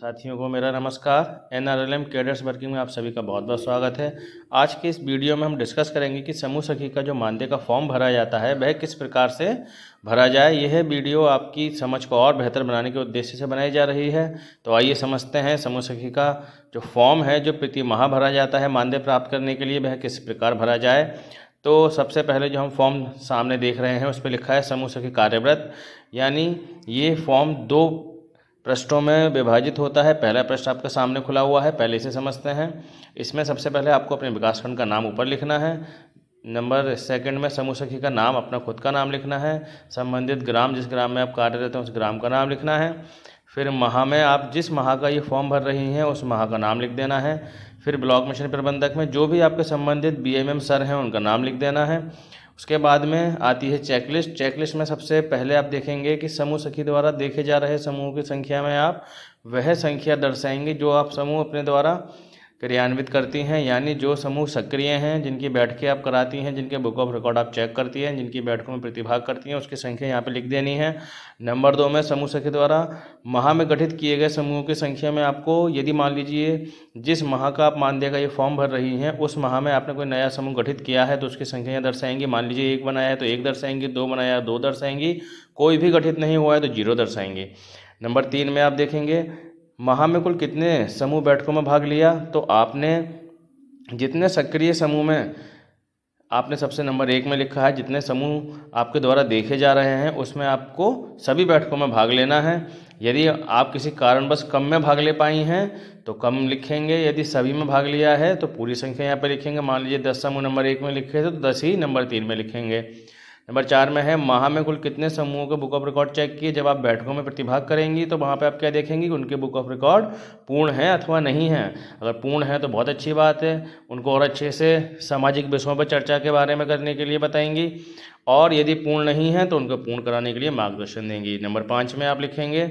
साथियों को मेरा नमस्कार। एनआरएलएम कैडर्स वर्किंग में आप सभी का बहुत बहुत स्वागत है। आज के इस वीडियो में हम डिस्कस करेंगे कि समूह सखी का जो मानदेय का फॉर्म भरा जाता है वह किस प्रकार से भरा जाए। यह वीडियो आपकी समझ को और बेहतर बनाने के उद्देश्य से बनाई जा रही है। तो आइए समझते हैं समूह सखी का जो फॉर्म है जो प्रति माह भरा जाता है मानदेय प्राप्त करने के लिए वह किस प्रकार भरा जाए। तो सबसे पहले जो हम फॉर्म सामने देख रहे हैं उस पर लिखा है समूह सखी कार्यव्रत, यानी ये फॉर्म 2 पृष्ठों में विभाजित होता है। पहला पृष्ठ आपके सामने खुला हुआ है, पहले इसे समझते हैं। इसमें सबसे पहले आपको अपने विकासखंड का नाम ऊपर लिखना है। नंबर सेकंड में समूह सखी का नाम, अपना खुद का नाम लिखना है। संबंधित ग्राम, जिस ग्राम में आप कार्यरत हैं उस ग्राम का नाम लिखना है। फिर माह में आप जिस माह का ये फॉर्म भर रही हैं उस माह का नाम लिख देना है। फिर ब्लॉक मिशन प्रबंधक में जो भी आपके संबंधित बीएमएम सर हैं उनका नाम लिख देना है। उसके बाद में आती है चेकलिस्ट। चेकलिस्ट में सबसे पहले आप देखेंगे कि समूह सखी द्वारा देखे जा रहे समूह की संख्या में आप वह संख्या दर्शाएंगे जो आप समूह अपने द्वारा क्रियान्वित करती हैं, यानी जो समूह सक्रिय हैं, जिनकी बैठकें आप कराती हैं, जिनके बुक ऑफ रिकॉर्ड आप चेक करती हैं, जिनकी बैठकों में प्रतिभाग करती हैं, उसकी संख्या यहाँ पे लिख देनी है। नंबर 2 में समूह सखी द्वारा माह में गठित किए गए समूह की संख्या में आपको, यदि मान लीजिए जिस माह का आप मानदेय का ये फॉर्म भर रही हैं उस माह में आपने कोई नया समूह गठित किया है तो उसकी संख्या यहाँ दर्शाएंगी। मान लीजिए 1 बनाया है तो 1 दर्शाएंगी, 2 बनाया है 2 दर्शाएंगी, कोई भी गठित नहीं हुआ है तो 0 दर्शाएंगी। नंबर 3 में आप देखेंगे माह में कुल कितने समूह बैठकों में भाग लिया, तो आपने जितने सक्रिय समूह में आपने सबसे नंबर 1 में लिखा है जितने समूह आपके द्वारा देखे जा रहे हैं उसमें आपको सभी बैठकों में भाग लेना है। यदि आप किसी कारणवश कम में भाग ले पाई हैं तो कम लिखेंगे, यदि सभी में भाग लिया है तो पूरी संख्या यहाँ पर लिखेंगे। मान लीजिए 10 समूह नंबर 1 में लिखे तो 10 ही नंबर 3 में लिखेंगे। नंबर 4 में है माह में कुल कितने समूहों के बुक ऑफ रिकॉर्ड चेक किए। जब आप बैठकों में प्रतिभाग करेंगी तो वहाँ पे आप क्या देखेंगी कि उनके बुक ऑफ रिकॉर्ड पूर्ण हैं अथवा नहीं हैं। अगर पूर्ण है तो बहुत अच्छी बात है, उनको और अच्छे से सामाजिक विषयों पर चर्चा के बारे में करने के लिए बताएंगी, और यदि पूर्ण नहीं है तो उनको पूर्ण कराने के लिए मार्गदर्शन देंगी। नंबर 5 में आप लिखेंगे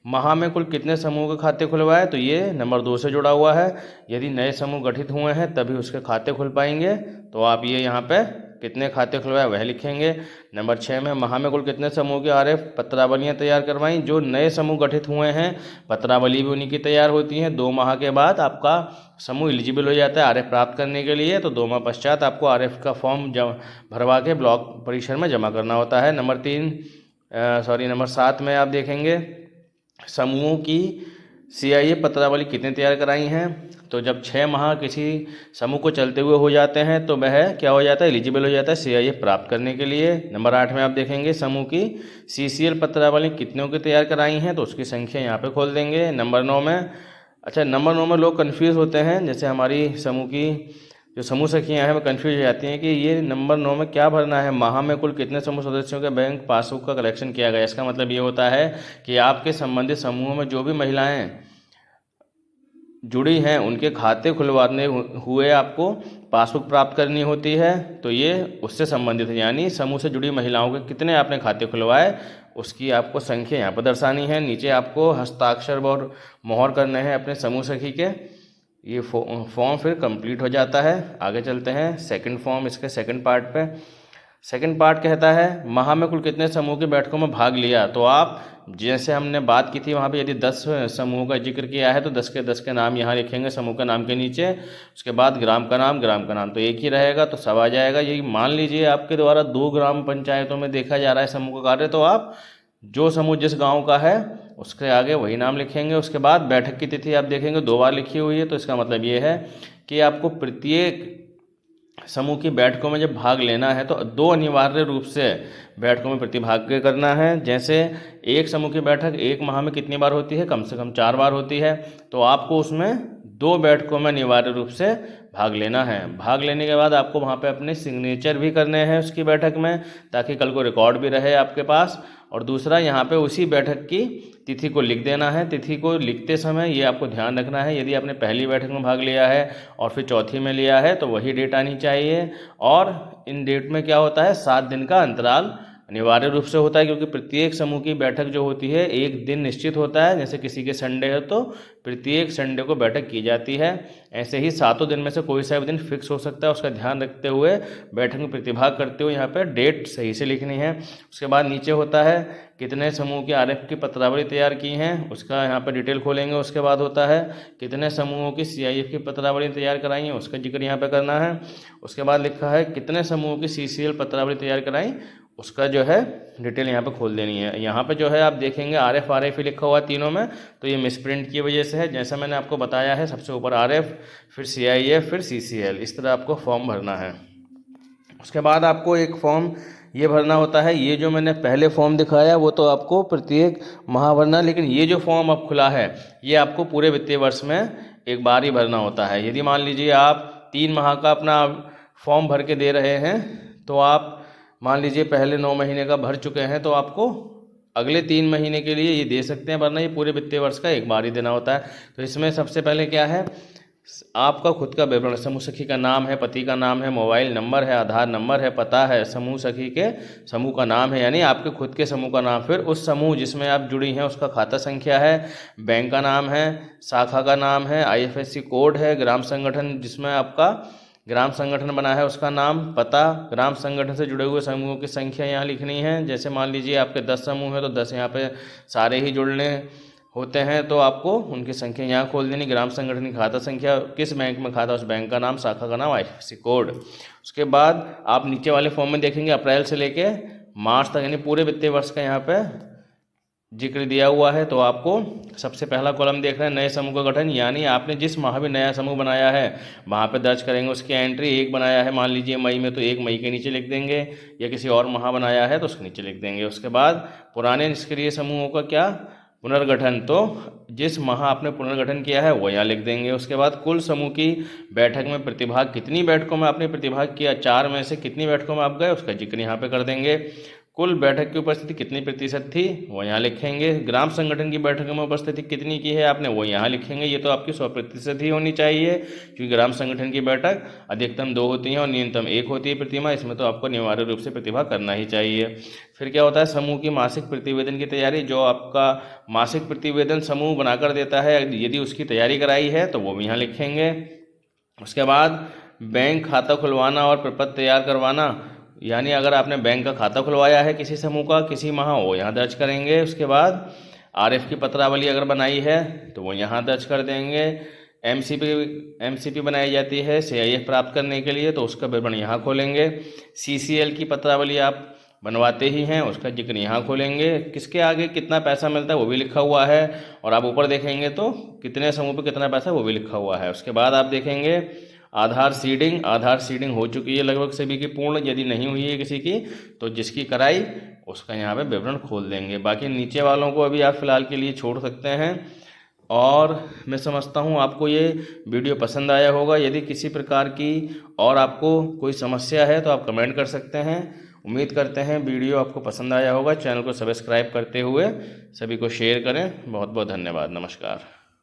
माह में कुल कितने समूह के खाते खुलवाए, तो ये नंबर 2 से जुड़ा हुआ है। यदि नए समूह गठित हुए हैं तभी उसके खाते खुल पाएंगे, तो आप ये यहाँ पे कितने खाते खुलवाए वह लिखेंगे। नंबर 6 में माह में कुल कितने समूह के आरएफ पत्रावलियाँ तैयार करवाई। जो नए समूह गठित हुए हैं पत्रावली भी उन्हीं की तैयार होती हैं। 2 माह के बाद आपका समूह एलिजिबल हो जाता है आरएफ प्राप्त करने के लिए, तो 2 माह पश्चात आपको आरएफ का फॉर्म भरवा के ब्लॉक परिसर में जमा करना होता है। नंबर 7 में आप देखेंगे समूहों की सीआईए पत्रावली कितने तैयार कराई हैं। तो जब 6 माह किसी समूह को चलते हुए हो जाते हैं तो वह क्या हो जाता है, एलिजिबल हो जाता है सीआईए प्राप्त करने के लिए। नंबर 8 में आप देखेंगे समूह की सीसीएल पत्रावली कितनों की तैयार कराई हैं, तो उसकी संख्या यहाँ पे खोल देंगे। नंबर 9 में लोग कन्फ्यूज़ होते हैं, जैसे हमारी समूह की जो समूह सखियाँ हैं वो कन्फ्यूज हो जाती हैं कि ये नंबर 9 में क्या भरना है, माह में कुल कितने समूह सदस्यों के बैंक पासबुक का कलेक्शन किया गया। इसका मतलब ये होता है कि आपके संबंधित समूह में जो भी महिलाएं जुड़ी हैं उनके खाते खुलवाने हुए आपको पासबुक प्राप्त करनी होती है, तो ये उससे संबंधित है। यानी समूह से जुड़ी महिलाओं के कितने आपने खाते खुलवाए उसकी आपको संख्या यहाँ पर दर्शानी है। नीचे आपको हस्ताक्षर और मोहर करने हैं अपने समूह सखी के। ये फॉर्म फिर कंप्लीट हो जाता है। आगे चलते हैं सेकंड फॉर्म, इसके सेकंड पार्ट पे। सेकंड पार्ट कहता है माह में कुल कितने समूह की बैठकों में भाग लिया। तो आप जैसे हमने बात की थी वहाँ पे यदि 10 समूहों का जिक्र किया है तो 10 के 10 के नाम यहाँ लिखेंगे समूह के नाम के नीचे। उसके बाद ग्राम का नाम तो एक ही रहेगा, तो सब आ जाएगा। यही मान लीजिए आपके द्वारा 2 ग्राम पंचायतों में देखा जा रहा है समूह का कार्य, तो आप जो समूह जिस गाँव का है उसके आगे वही नाम लिखेंगे। उसके बाद बैठक की तिथि आप देखेंगे 2 बार लिखी हुई है, तो इसका मतलब ये है कि आपको प्रत्येक समूह की बैठकों में जब भाग लेना है तो 2 अनिवार्य रूप से बैठकों में प्रतिभाग करना है। जैसे एक समूह की बैठक 1 माह में कितनी बार होती है, कम से कम 4 बार होती है, तो आपको उसमें 2 बैठकों में अनिवार्य रूप से भाग लेना है। भाग लेने के बाद आपको वहाँ पे अपने सिग्नेचर भी करने हैं उसकी बैठक में, ताकि कल को रिकॉर्ड भी रहे आपके पास। और दूसरा यहाँ पे उसी बैठक की तिथि को लिख देना है। तिथि को लिखते समय ये आपको ध्यान रखना है, यदि आपने पहली बैठक में भाग लिया है और फिर चौथी में लिया है तो वही डेट आनी चाहिए। और इन डेट में क्या होता है 7 दिन का अंतराल अनिवार्य रूप से होता है, क्योंकि प्रत्येक समूह की बैठक जो होती है एक दिन निश्चित होता है। जैसे किसी के संडे है तो प्रत्येक संडे को बैठक की जाती है। ऐसे ही 7 दिन में से कोई सा भी दिन फिक्स हो सकता है। उसका ध्यान रखते हुए बैठक में प्रतिभाग करते हुए यहाँ पर डेट सही से लिखनी है। उसके बाद नीचे होता है कितने समूह की आरएफ की पत्रावली तैयार की हैं, उसका यहाँ पर डिटेल खोलेंगे। उसके बाद होता है कितने समूहों की सीआईएफ की पत्रावली तैयार कराई हैं, उसका जिक्र यहाँ पे करना है। उसके बाद लिखा है कितने समूहों की सीसीएल पत्रावली तैयार कराई, उसका जो है डिटेल यहाँ पे खोल देनी है। यहाँ पे जो है आप देखेंगे आरएफ ही लिखा हुआ है तीनों में, तो ये मिसप्रिंट की वजह से है। जैसा मैंने आपको बताया है, सबसे ऊपर आरएफ, फिर सीआईएफ, फिर सीसीएल, इस तरह आपको फॉर्म भरना है। उसके बाद आपको एक फॉर्म ये भरना होता है। ये जो मैंने पहले फॉर्म दिखाया वो तो आपको प्रत्येक माह भरना, लेकिन ये जो फॉर्म अब खुला है ये आपको पूरे वित्तीय वर्ष में एक बार ही भरना होता है। यदि मान लीजिए आप 3 माह का अपना फॉर्म भर के दे रहे हैं, तो आप मान लीजिए पहले 9 महीने का भर चुके हैं, तो आपको अगले 3 महीने के लिए ये दे सकते हैं वरना ये पूरे वित्तीय वर्ष का एक बार ही देना होता है। तो इसमें सबसे पहले क्या है, आपका खुद का विवरण, समूह सखी का नाम है, पति का नाम है, मोबाइल नंबर है, आधार नंबर है, पता है, समूह सखी के समूह का नाम है यानी आपके खुद के समूह का नाम, फिर उस समूह जिसमें आप जुड़ी हैं उसका खाता संख्या है, बैंक का नाम है, शाखा का नाम है, आईएफएससी कोड है, ग्राम संगठन जिसमें आपका ग्राम संगठन बना है उसका नाम, पता, ग्राम संगठन से जुड़े हुए समूहों की संख्या यहाँ लिखनी है। जैसे मान लीजिए आपके 10 समूह हैं तो 10 यहाँ पे सारे ही जुड़ने होते हैं, तो आपको उनकी संख्या यहाँ खोल देनी। ग्राम संगठन की खाता संख्या, किस बैंक में खाता, उस बैंक का नाम, शाखा का नाम, आईएफएससी कोड। उसके बाद आप नीचे वाले फॉर्म में देखेंगे अप्रैल से लेके मार्च तक यानी पूरे वित्तीय वर्ष का यहाँ पे जिक्र दिया हुआ है। तो आपको सबसे पहला कॉलम देख रहे हैं नए समूह का गठन, यानी आपने जिस माह भी नया समूह बनाया है वहाँ पे दर्ज करेंगे। उसकी एंट्री 1 बनाया है मान लीजिए मई में, तो 1 मई के नीचे लिख देंगे, या किसी और माह बनाया है तो उसके नीचे लिख देंगे। उसके बाद पुराने निष्क्रिय समूहों का क्या, पुनर्गठन, तो जिस माह आपने पुनर्गठन किया है वो यहाँ लिख देंगे। उसके बाद कुल समूह की बैठक में प्रतिभाग, कितनी बैठकों में आपने प्रतिभाग किया, 4 में से कितनी बैठकों में आप गए उसका जिक्र यहाँ पे कर देंगे। कुल बैठक की उपस्थिति कितनी प्रतिशत थी वो यहाँ लिखेंगे। ग्राम संगठन की बैठकों में उपस्थिति कितनी की है आपने वो यहाँ लिखेंगे। ये तो आपकी 100% ही होनी चाहिए, क्योंकि ग्राम संगठन की बैठक अधिकतम 2 होती हैं और न्यूनतम 1 होती है प्रतिमा, इसमें तो आपको अनिवार्य रूप से प्रतिभा करना ही चाहिए। फिर क्या होता है, समूह की मासिक प्रतिवेदन की तैयारी, जो आपका मासिक प्रतिवेदन समूह बनाकर देता है यदि उसकी तैयारी कराई है तो वो भी यहाँ लिखेंगे। उसके बाद बैंक खाता खुलवाना और प्रपत्र तैयार करवाना, यानी अगर आपने बैंक का खाता खुलवाया है किसी समूह का किसी माह वो यहाँ दर्ज करेंगे। उसके बाद आरएफ की पत्रावली अगर बनाई है तो वो यहाँ दर्ज कर देंगे। एमसीपी बनाई जाती है सीआईएफ प्राप्त करने के लिए, तो उसका विवरण यहाँ खोलेंगे। सीसीएल की पत्रावली आप बनवाते ही हैं, उसका जिक्र यहाँ खोलेंगे। किसके आगे कितना पैसा मिलता है वो भी लिखा हुआ है, और आप ऊपर देखेंगे तो कितने समूह पे कितना पैसा वो भी लिखा हुआ है। उसके बाद आप देखेंगे आधार सीडिंग हो चुकी है लगभग सभी की पूर्ण, यदि नहीं हुई है किसी की तो जिसकी कराई उसका यहाँ पे विवरण खोल देंगे। बाकी नीचे वालों को अभी आप फिलहाल के लिए छोड़ सकते हैं। और मैं समझता हूँ आपको ये वीडियो पसंद आया होगा। यदि किसी प्रकार की और आपको कोई समस्या है तो आप कमेंट कर सकते हैं। उम्मीद करते हैं वीडियो आपको पसंद आया होगा। चैनल को सब्सक्राइब करते हुए सभी को शेयर करें। बहुत बहुत धन्यवाद। नमस्कार।